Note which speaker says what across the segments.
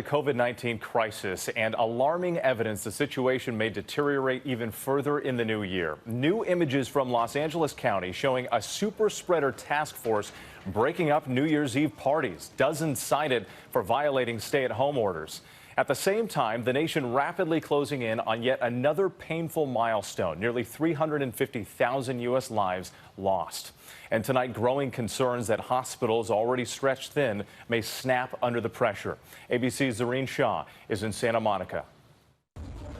Speaker 1: The COVID-19 crisis and alarming evidence the situation may deteriorate even further in the new year. New images from Los Angeles County showing a super spreader task force breaking up New Year's Eve parties, dozens cited for violating stay-at-home orders. At the same time, the nation rapidly closing in on yet another painful milestone, nearly 350,000 U.S. lives lost. And tonight, growing concerns that hospitals already stretched thin may snap under the pressure. ABC's Zareen Shah is in Santa Monica.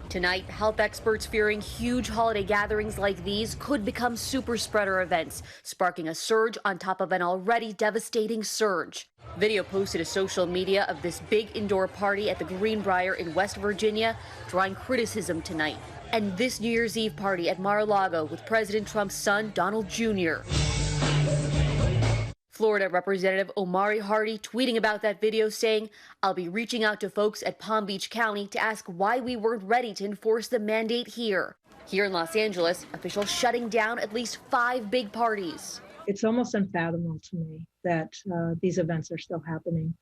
Speaker 2: Tonight, health experts fearing huge holiday gatherings like these could become super spreader events, sparking a surge on top of an already devastating surge. Video posted to social media of this big indoor party at the Greenbrier in West Virginia, drawing criticism tonight. And this New Year's Eve party at Mar-a-Lago with President Trump's son, Donald Jr. Florida Representative Omari Hardy tweeting about that video saying, "I'll be reaching out to folks at Palm Beach County to ask why we weren't ready to enforce the mandate here." Here in Los Angeles, officials shutting down at least 5 big parties.
Speaker 3: It's almost unfathomable to me that these events are still happening.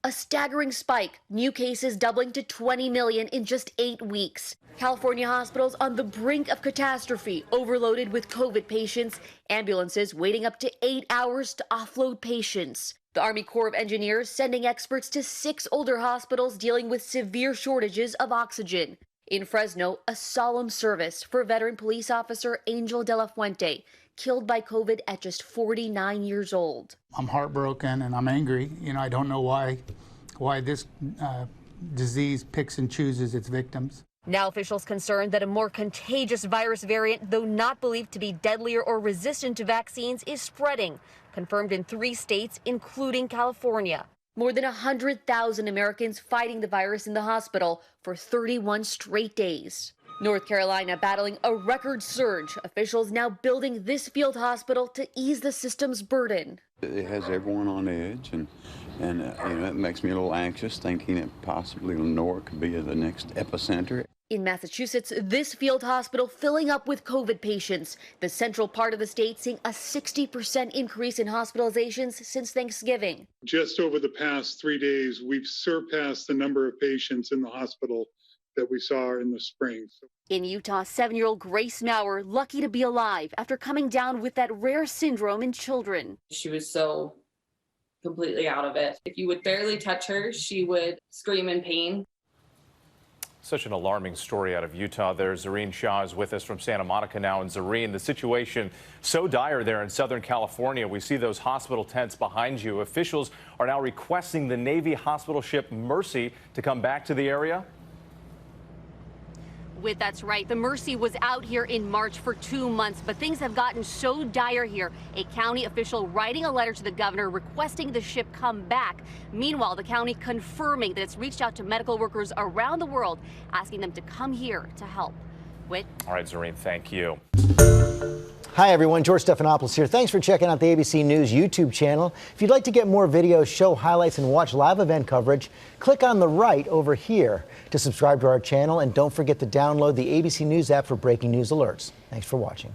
Speaker 2: A staggering spike, new cases doubling to 20 million in just 8 weeks. California hospitals on the brink of catastrophe, overloaded with COVID patients, ambulances waiting up to 8 hours to offload patients. The Army Corps of Engineers sending experts to 6 older hospitals dealing with severe shortages of oxygen. In Fresno, a solemn service for veteran police officer Angel De La Fuente, killed by COVID at just 49 years old.
Speaker 4: I'm heartbroken and I'm angry. I don't know why this disease picks and chooses its victims.
Speaker 2: Now officials concerned that a more contagious virus variant, though not believed to be deadlier or resistant to vaccines, is spreading, confirmed in 3 states, including California. More than 100,000 Americans fighting the virus in the hospital for 31 straight days. North Carolina battling a record surge. Officials now building this field hospital to ease the system's burden.
Speaker 5: It has everyone on edge, and it makes me a little anxious thinking that possibly Lenore could be the next epicenter.
Speaker 2: In Massachusetts, this field hospital filling up with COVID patients. The central part of the state seeing a 60% increase in hospitalizations since Thanksgiving.
Speaker 6: Just over the past 3 days, we've surpassed the number of patients in the hospital that we saw in the spring.
Speaker 2: In Utah, 7-year-old Grace Maurer lucky to be alive after coming down with that rare syndrome in children.
Speaker 7: She was so completely out of it. If you would barely touch her, she would scream in pain.
Speaker 1: Such an alarming story out of Utah there. Zareen Shah is with us from Santa Monica now. And Zareen, the situation so dire there in Southern California. We see those hospital tents behind you. Officials are now requesting the Navy hospital ship Mercy to come back to the area.
Speaker 2: That's right. The Mercy was out here in March for 2 months, but things have gotten so dire here. A county official writing a letter to the governor requesting the ship come back. Meanwhile, the county confirming that it's reached out to medical workers around the world, asking them to come here to help. Whit?
Speaker 1: All right, Zareen, thank you.
Speaker 8: Hi, everyone. George Stephanopoulos here. Thanks for checking out the ABC News YouTube channel. If you'd like to get more videos, show highlights, and watch live event coverage, click on the right over here to subscribe to our channel. And don't forget to download the ABC News app for breaking news alerts. Thanks for watching.